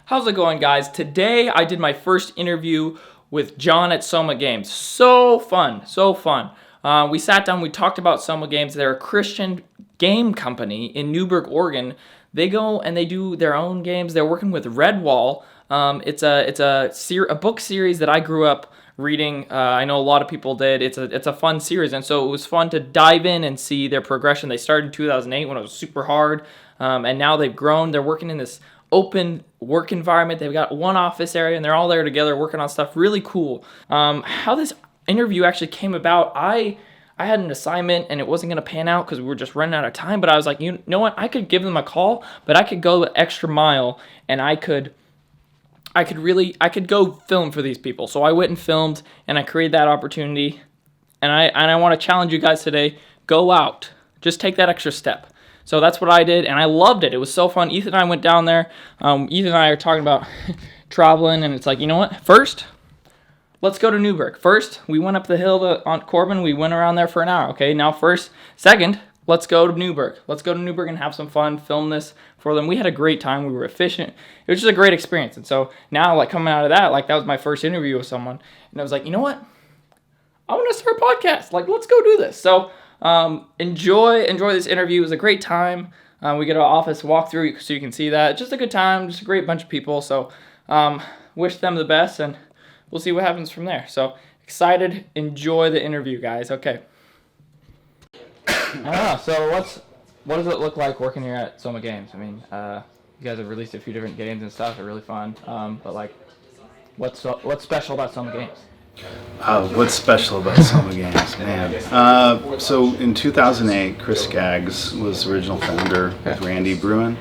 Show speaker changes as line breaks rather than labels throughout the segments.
How's it going, guys? Today I did my first interview with John at SOMA Games. So fun, so fun. We sat down, we talked about SOMA Games. They're a Christian game company in Newberg, Oregon. They go and they do their own games. They're working with Redwall. It's a book series that I grew up reading. I know a lot of people did. It's a fun series, and so it was fun to dive in and see their progression. They started in 2008 when it was super hard, and now they've grown. They're working in this open work environment. They've got one office area, and they're all there together working on stuff. Really cool. How this interview actually came about, I had an assignment and it wasn't going to pan out because we were just running out of time, but I was like, you know what? I could give them a call, but I could go the extra mile and I could go film for these people. So I went and filmed and I created that opportunity. And I want to challenge you guys today. Go out. Just take that extra step. So that's what I did, and I loved it. It was so fun. Ethan and I went down there. Ethan and I are talking about traveling, and it's like, you know what? First, let's go to Newberg. First, we went up the hill on Corbin. We went around there for an hour, okay? Now, second, let's go to Newberg. Let's go to Newberg and have some fun, film this for them. We had a great time. We were efficient. It was just a great experience. And so now, coming out of that, that was my first interview with someone. And I was like, you know what? I want to start a podcast. Let's go do this. So enjoy this interview. It was a great time. We get an office walkthrough so you can see that. Just a good time. Just a great bunch of people. So wish them the best, and we'll see what happens from there. So excited. Enjoy the interview, guys. Okay. So what does it look like working here at SOMA Games? I mean, you guys have released a few different games and stuff. They're really fun. But what's special about SOMA Games?
What's special about SOMA Games, man? So in 2008, Chris Skaggs was the original founder with Randy Bruin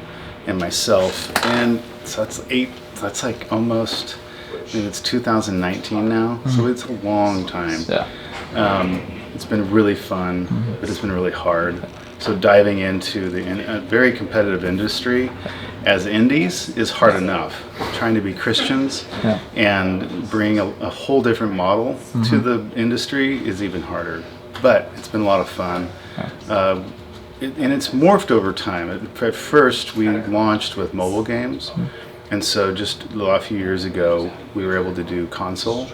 and myself, and so that's almost, maybe it's 2019 now, so it's a long time.
Yeah.
It's been really fun, but it's been really hard. So diving into a very competitive industry as indies is hard enough. Trying to be Christians and bring a whole different model to the industry is even harder. But it's been a lot of fun. And it's morphed over time. At first, we launched with mobile games. And so just a few years ago, we were able to do console.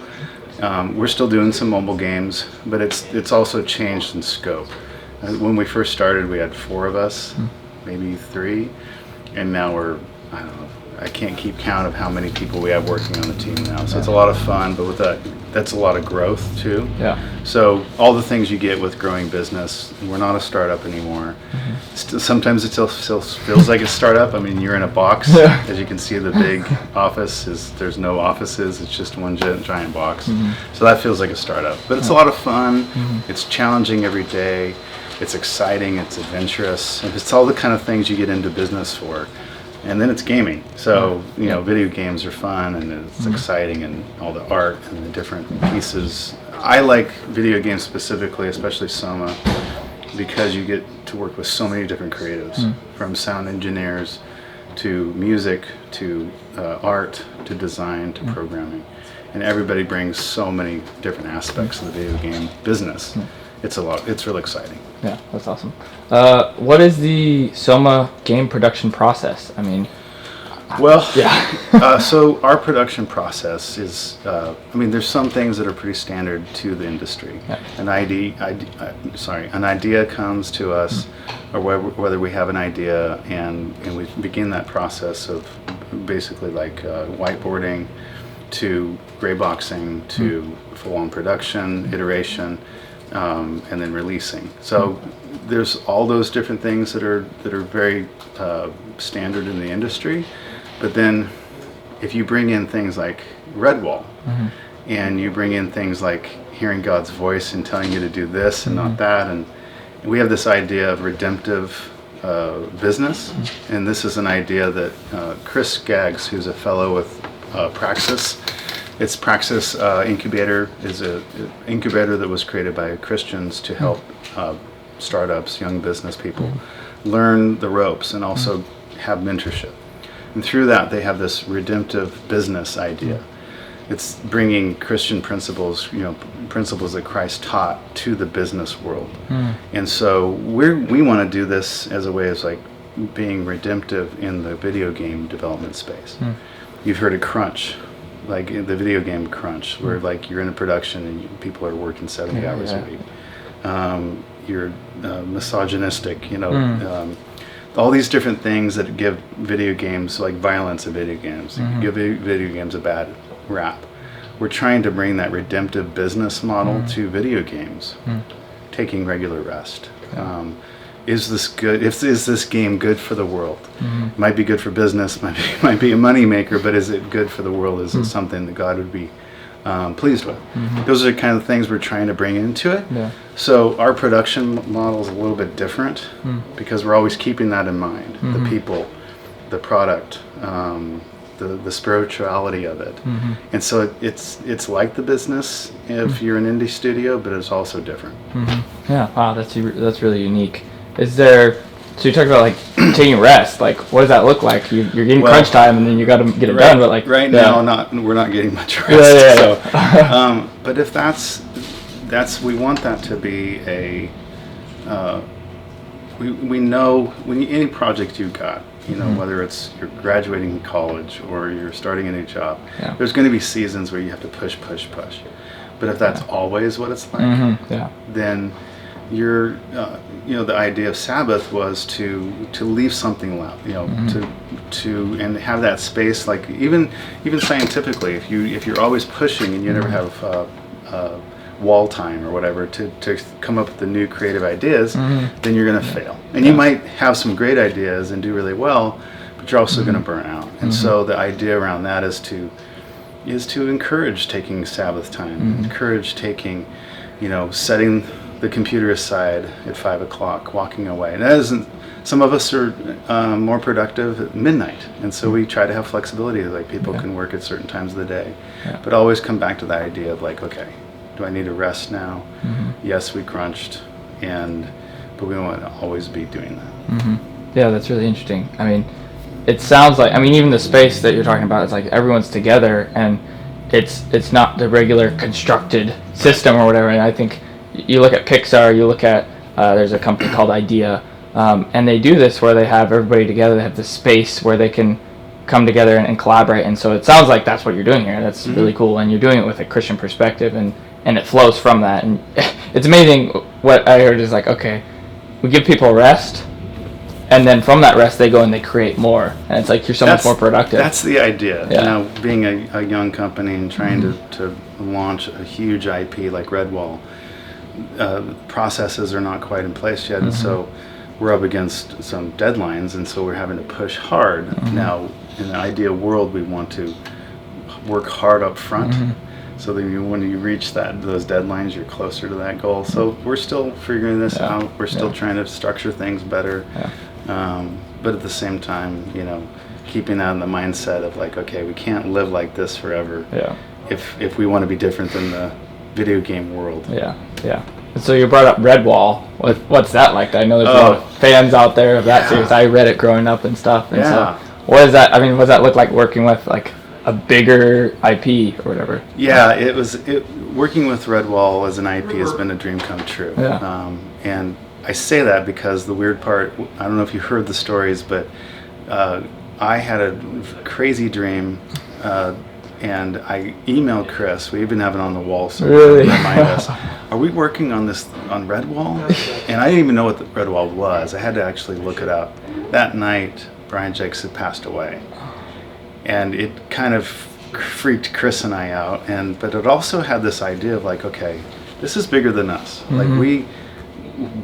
We're still doing some mobile games, but it's also changed in scope. When we first started, we had 4 of us, maybe 3, and now I don't know, I can't keep count of how many people we have working on the team now. So it's a lot of fun, but with that's a lot of growth too.
Yeah.
So all the things you get with growing business, we're not a startup anymore. Sometimes it still feels like a startup. I mean, you're in a box. As you can see, the big office there's no offices. It's just one giant box. So that feels like a startup, but it's a lot of fun. It's challenging every day. It's exciting, it's adventurous, and it's all the kind of things you get into business for. And then it's gaming. So, video games are fun, and it's exciting, and all the art and the different pieces. I like video games specifically, especially SOMA, because you get to work with so many different creatives, from sound engineers to music to art to design to programming. And everybody brings so many different aspects of the video game business. It's really exciting.
Yeah, that's awesome. What is the SOMA game production process? I mean,
so our production process is, there's some things that are pretty standard to the industry. Yeah. An idea comes to us, or whether we have an idea, and we begin that process of basically whiteboarding to gray boxing to full-on production, iteration. And then releasing. So there's all those different things that are very standard in the industry. But then if you bring in things like Redwall, and you bring in things like hearing God's voice and telling you to do this and not that, and we have this idea of redemptive business, and this is an idea that Chris Skaggs, who's a fellow with Praxis, It's Praxis Incubator is an incubator that was created by Christians to help startups, young business people, learn the ropes and also have mentorship. And through that, they have this redemptive business idea. It's bringing Christian principles, principles that Christ taught to the business world. And so we want to do this as a way of being redemptive in the video game development space. You've heard of crunch, like in the video game crunch, where like you're in a production and people are working 70 hours a week. You're misogynistic, you know, all these different things that give video games, like violence in video games, give video games a bad rap. We're trying to bring that redemptive business model to video games, taking regular rest. Is this good? Is this game good for the world? Might be good for business, might be a money maker, but is it good for the world? Is it something that God would be pleased with? Those are the kind of things we're trying to bring into it. So our production model is a little bit different because we're always keeping that in mind: the people, the product, the spirituality of it. And so it's like the business if you're an indie studio, but it's also different.
Yeah, wow, that's really unique. Is there, so you talked about like taking rest, like what does that look like? You're getting crunch time and then you got to get it done, but like
now we're not getting much rest. So, but if that's we want that to be a we know when any project you've got, you know, whether it's you're graduating college or you're starting a new job, there's going to be seasons where you have to push. But if that's always what it's like, then you're, you know, the idea of Sabbath was to leave something left, you know, to and have that space, like even scientifically, if you're always pushing and you never have wall time or whatever to come up with the new creative ideas, then you're going to fail. And you might have some great ideas and do really well, but you're also going to burn out. And so the idea around that is to encourage taking Sabbath time, encourage taking, you know, setting the computer aside at 5 o'clock, walking away. And that isn't, some of us are more productive at midnight, and so we try to have flexibility, like people can work at certain times of the day, but always come back to the idea of like, okay, do I need to rest now? Yes, we crunched, but we want to always be doing that.
Yeah, that's really interesting. I mean, it sounds like, I mean, even the space that you're talking about, it's like everyone's together, and it's not the regular constructed system or whatever. And I think you look at Pixar, you look at, there's a company called Idea, and they do this where they have everybody together, they have this space where they can come together and collaborate. And so it sounds like that's what you're doing here. That's really cool, and you're doing it with a Christian perspective, and it flows from that. And it's amazing what I heard is like, okay, we give people rest, and then from that rest they go and they create more, and it's like you're so much more productive.
That's the idea. You know, being a young company and trying to launch a huge IP like Redwall, processes are not quite in place yet, and so we're up against some deadlines, and so we're having to push hard. Now, in the ideal world, we want to work hard up front, so that when you reach those deadlines, you're closer to that goal. So we're still figuring this out. We're still trying to structure things better, but at the same time, you know, keeping that in the mindset of like, okay, we can't live like this forever. If we want to be different than the video game world. And so you brought up Redwall. What's that like? I know there's a lot of fans out there of that series. I read it growing up and stuff. And so what is that? I mean, what does that look like working with like a bigger IP or whatever? Working with Redwall as an IP has been a dream come true. And I say that because the weird part, I don't know if you heard the stories, but I had a crazy dream, and I emailed Chris. We even have it on the wall, so remind us. Are we working on this on Redwall? And I didn't even know what the Redwall was. I had to actually look it up. That night, Brian Jakes had passed away, and it kind of freaked Chris and I out. But it also had this idea of like, okay, this is bigger than us. Like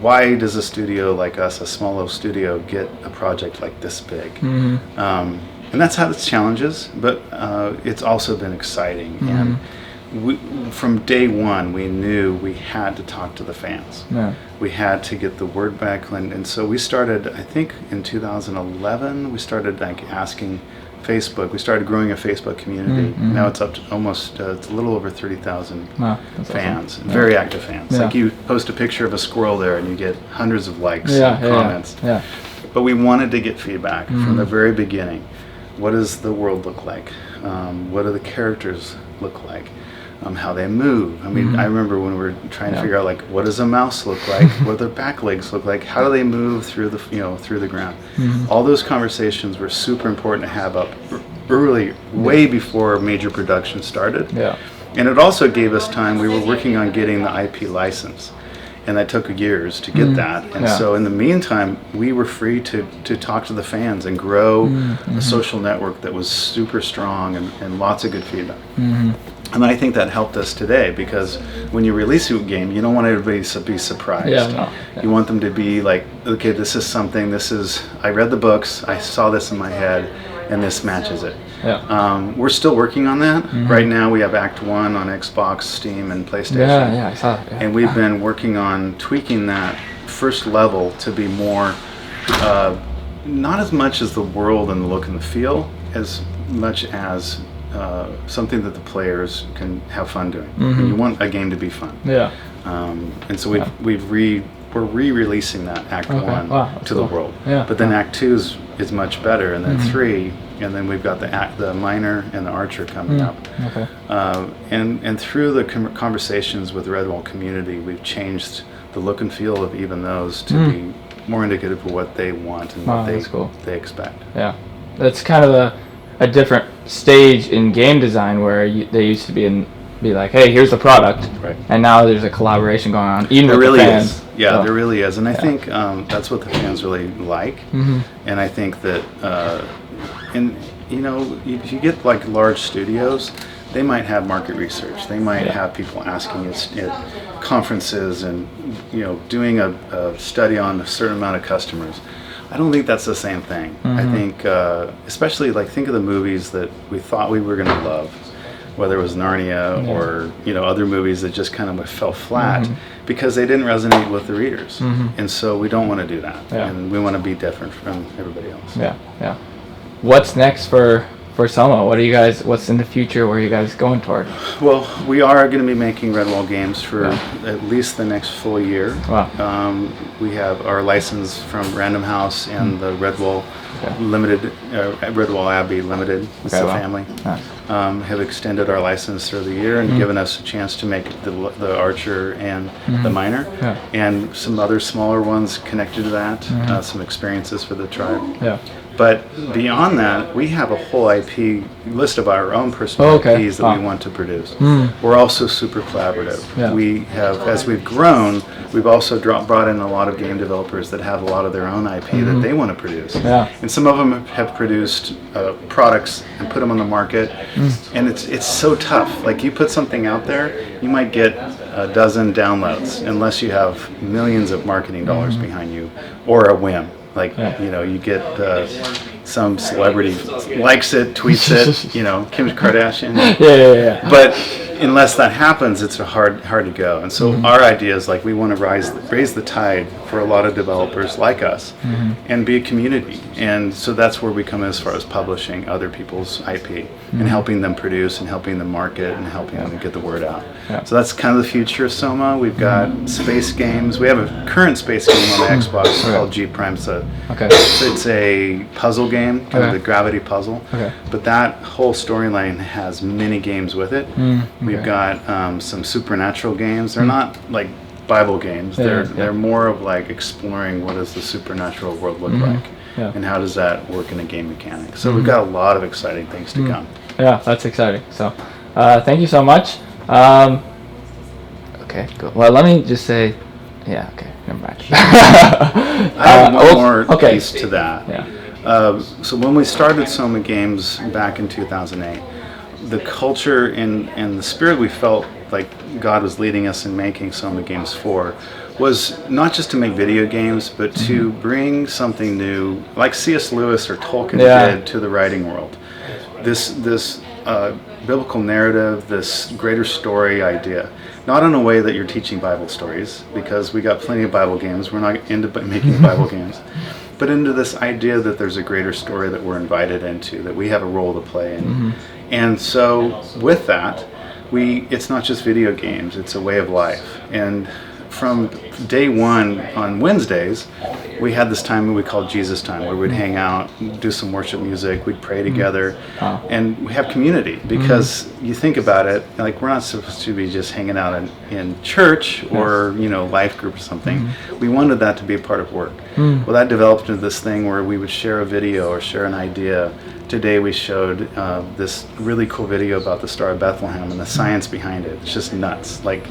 why does a studio like us, a small little studio, get a project like this big? And that's had its challenges, but it's also been exciting. And from day one, we knew we had to talk to the fans. We had to get the word back. And so we started, I think in 2011, we started like asking Facebook. We started growing a Facebook community. Now it's up to almost, it's a little over 30,000 fans, awesome. Very active fans. Like you post a picture of a squirrel there and you get hundreds of likes and comments. But we wanted to get feedback from the very beginning. What does the world look like? What do the characters look like? how they move. I mean, I remember when we were trying to figure out, like, what does a mouse look like? What do their back legs look like? How do they move through the, through the ground? All those conversations were super important to have up early, way before major production started.
Yeah.
And it also gave us time. We were working on getting the IP license, and that took years to get that. And so in the meantime, we were free to talk to the fans and grow a social network that was super strong and lots of good feedback. And I think that helped us today, because when you release a game, you don't want everybody to be surprised. You want them to be like, okay, this is something, I read the books, I saw this in my head, and this matches it. We're still working on that. Right now we have Act 1 on Xbox, Steam, and PlayStation.
I saw that.
And we've been working on tweaking that first level to be more, not as much as the world and the look and the feel, as much as something that the players can have fun doing. And you want a game to be fun. And so we're re-releasing that Act 1 to the world. But then Act 2 is much better, and then 3, and then we've got the Miner and the Archer coming up. And through the conversations with the Redwall community, we've changed the look and feel of even those to be more indicative of what they want and what they expect.
That's kind of a different stage in game design, where they used to be like, hey, here's the product, and now there's a collaboration going on, even with the fans.
There really is, and I think that's what the fans really like. And I think that, if you get like large studios, they might have market research. They might have people asking at conferences and doing a study on a certain amount of customers. I don't think that's the same thing. I think, especially think of the movies that we thought we were going to love, whether it was Narnia or other movies that just kind of fell flat because they didn't resonate with the readers. And so we don't want to do that, and we want to be different from everybody else.
What's next for SOMA? What's in the future? Where are you guys going toward?
Well, we are going to be making Redwall games for at least the next full year. We have our license from Random House and the Redwall Limited, Redwall Abbey Limited, it's the family, have extended our license through the year and given us a chance to make the Archer and the Miner, and some other smaller ones connected to that, some experiences for the tribe. But beyond that, we have a whole IP list of our own personal IPs that we want to produce. We're also super collaborative. We have, as we've grown, we've also brought in a lot of game developers that have a lot of their own IP that they want to produce. And some of them have produced products and put them on the market. And it's so tough. Like, you put something out there, you might get a dozen downloads unless you have millions of marketing dollars behind you, or a whim. Like, you get some celebrity likes it, tweets it, Kim Kardashian. But unless that happens, it's hard to go. And so our idea is, like, we want to raise the tide for a lot of developers like us and be a community. And so that's where we come as far as publishing other people's IP and helping them produce and helping them market and helping them get the word out. So that's kind of the future of SOMA. We've got space games. We have a current space game on the Xbox called G Prime. So it's a puzzle game, kind of the gravity puzzle. But that whole storyline has many games with it. We've got some supernatural games. They're not like Bible games. They're more of like exploring what does the supernatural world look like, and how does that work in a game mechanic. So we've got a lot of exciting things to come. That's
exciting. So thank you so much. Okay, cool. Well, let me just say, never mind.
I have one more piece to that. So when we started SOMA Games back in 2008, the culture and the spirit we felt like God was leading us in making SOMA Games for was not just to make video games, but to bring something new, like C.S. Lewis or Tolkien did, to the writing world. This biblical narrative, this greater story idea. Not in a way that you're teaching Bible stories, because we got plenty of Bible games. We're not into making Bible games. But into this idea that there's a greater story that we're invited into, that we have a role to play in. And so with that, it's not just video games, it's a way of life. And from day one on Wednesdays, we had this time we called Jesus time, where we'd hang out, do some worship music, we'd pray together, and we have community. Because you think about it, like, we're not supposed to be just hanging out in church or life group or something. We wanted that to be a part of work. Well, that developed into this thing where we would share a video or share an idea. Today we showed this really cool video about the Star of Bethlehem and the science behind it. It's just nuts. Like,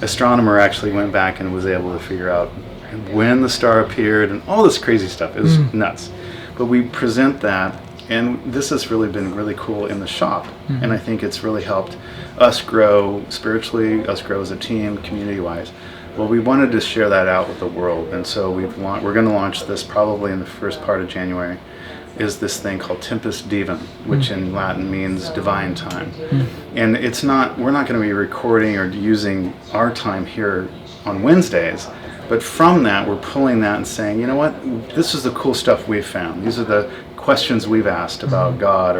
astronomer actually went back and was able to figure out when the star appeared and all this crazy stuff. It was nuts. But we present that, and this has really been really cool in the shop. And I think it's really helped us grow spiritually, us grow as a team, community-wise. Well, we wanted to share that out with the world, and so we're going to launch this probably in the first part of January. Is this thing called Tempus Divum, which in Latin means divine time. And we're not going to be recording or using our time here on Wednesdays, but from that we're pulling that and saying, you know what, this is the cool stuff we've found. These are the questions we've asked about God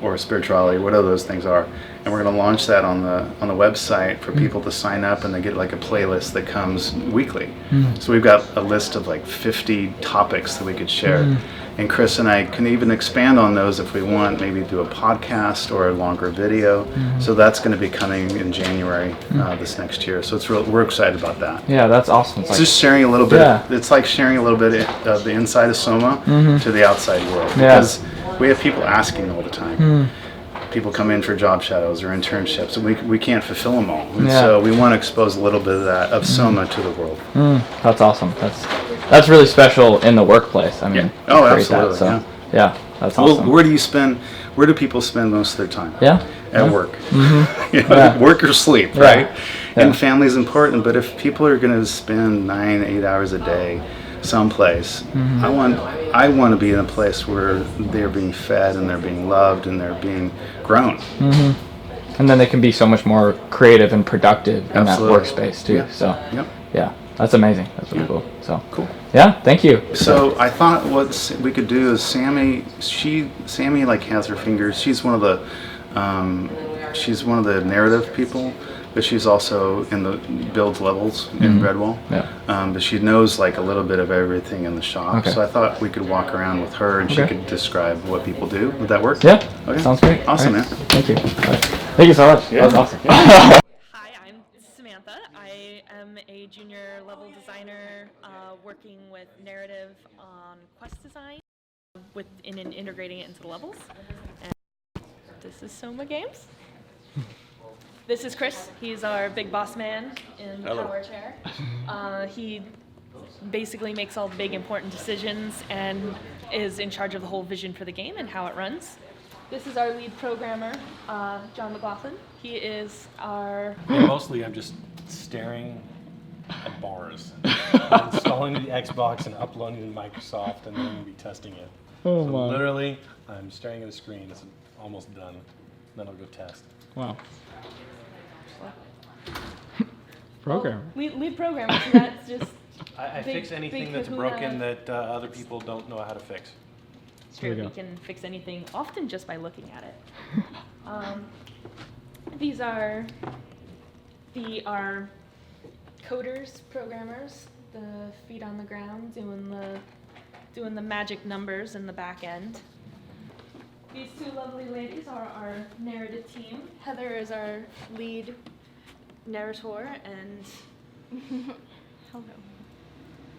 or spirituality, whatever those things are. And we're going to launch that on the website for people to sign up, and they get like a playlist that comes weekly. So we've got a list of like 50 topics that we could share. And Chris and I can even expand on those if we want, maybe do a podcast or a longer video. So that's going to be coming in January this next year. So we're excited about that.
Yeah, that's awesome.
It's just sharing a little bit. It's like sharing a little bit of the inside of SOMA to the outside world. Because we have people asking all the time. People come in for job shadows or internships, and we can't fulfill them all. And so we want to expose a little bit of that, of SOMA, to the world.
That's awesome. That's really special in the workplace. I mean,
oh, absolutely.
That, so, yeah, that's awesome.
Well, where do people spend most of their time? At work. Work or sleep, right? And family is important, but if people are going to spend 9-8 hours a day someplace, I want to be in a place where they're being fed and they're being loved and they're being grown.
And then they can be so much more creative and productive in that workspace too. So that's amazing. That's really cool. So
cool.
Yeah, thank you.
So I thought what we could do is Sammy like has her fingers. She's one of the narrative people, but she's also in the builds levels in Redwall. But she knows like a little bit of everything in the shop. So I thought we could walk around with her and she could describe what people do. Would that work?
Yeah. Okay. Sounds great.
Awesome, man.
Thank you. Thank you so much.
Yeah.
That was awesome.
Hi, I'm Samantha. I am a junior level designer working with narrative on quest design and integrating it into the levels. And this is SOMA Games. This is Chris. He's our big boss man in the power chair. He basically makes all the big important decisions and is in charge of the whole vision for the game and how it runs. This is our lead programmer, John McLaughlin. He is our...
Mostly I'm just staring at bars, installing the Xbox and uploading to Microsoft and then be testing it.
Oh,
so
wow.
Literally, I'm staring at a screen. It's almost done. Then I'll go test.
Wow. Programmer.
Lead programmer, so that's just...
I fix anything that's broken that other people don't know how to fix.
It's true, we can fix anything, often just by looking at it. These are our coders, programmers, the feet on the ground, doing the magic numbers in the back end. These two lovely ladies are our narrative team. Heather is our lead narrator, and hello.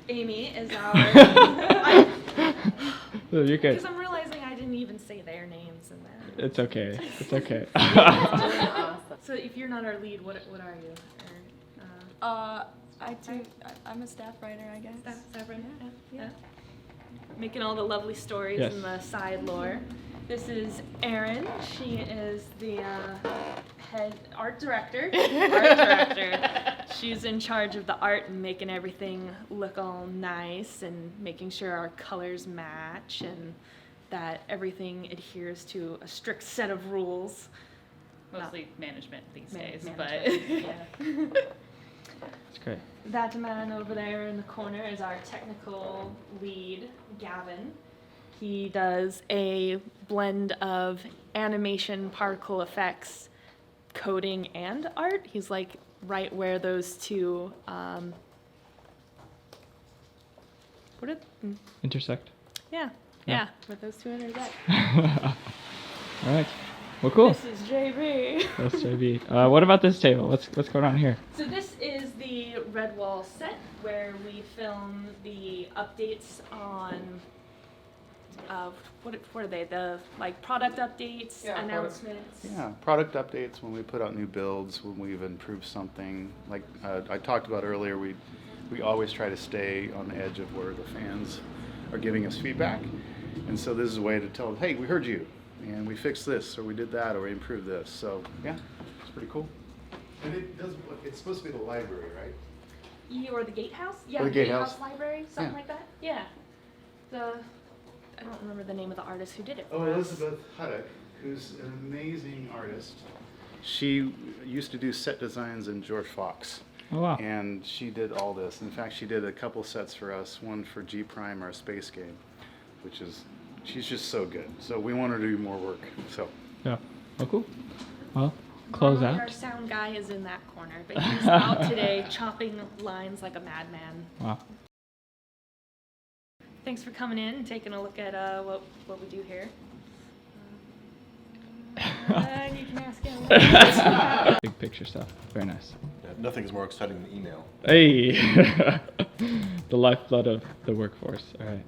Amy is our...
You're good.
Because I'm realizing I didn't even say their names in there.
It's okay. It's okay.
So if you're not our lead, what are you?
I'm a staff writer, I guess.
Staff writer? Yeah. Making all the lovely stories and the side lore. This is Erin. She is the head art director. She's in charge of the art and making everything look all nice and making sure our colors match and that everything adheres to a strict set of rules.
Mostly management these days,
management,
but
That's great.
That man over there in the corner is our technical lead, Gavin. He does a blend of animation, particle effects, coding, and art. He's like right where those two Put it.
Intersect.
Yeah.
Yeah.
With those two intersect.
All right. Well, cool.
This is JB.
That's JB. What about this table? What's going on here?
So this is the Redwall set where we film the updates on what are they? The like product updates, announcements.
Yeah, product updates when we put out new builds, when we've improved something. Like I talked about earlier, we always try to stay on the edge of where the fans are giving us feedback. And so this is a way to tell them, hey, we heard you, and we fixed this, or we did that, or we improved this. So yeah, it's pretty cool. And it's supposed to be the library, right?
Or the gatehouse? Yeah,
Or the gatehouse.
library, something
Yeah.
like that. Yeah. I don't remember the name of the artist who did it.
Oh,
for us.
Elizabeth Huddock, who's an amazing artist. She used to do set designs in George Fox.
Oh wow.
And she did all this. In fact, she did a couple sets for us, one for G Prime, our space game, she's just so good. So we want her to do more work. So
Yeah. Oh cool. Well, close
Normally
out.
Our sound guy is in that corner, but he's out today chopping lines like a madman.
Wow.
Thanks for coming in and taking a look at what we do here. And you can ask him.
Big picture stuff. Very nice.
Yeah, nothing is more exciting than email.
Hey. The lifeblood of the workforce. All right.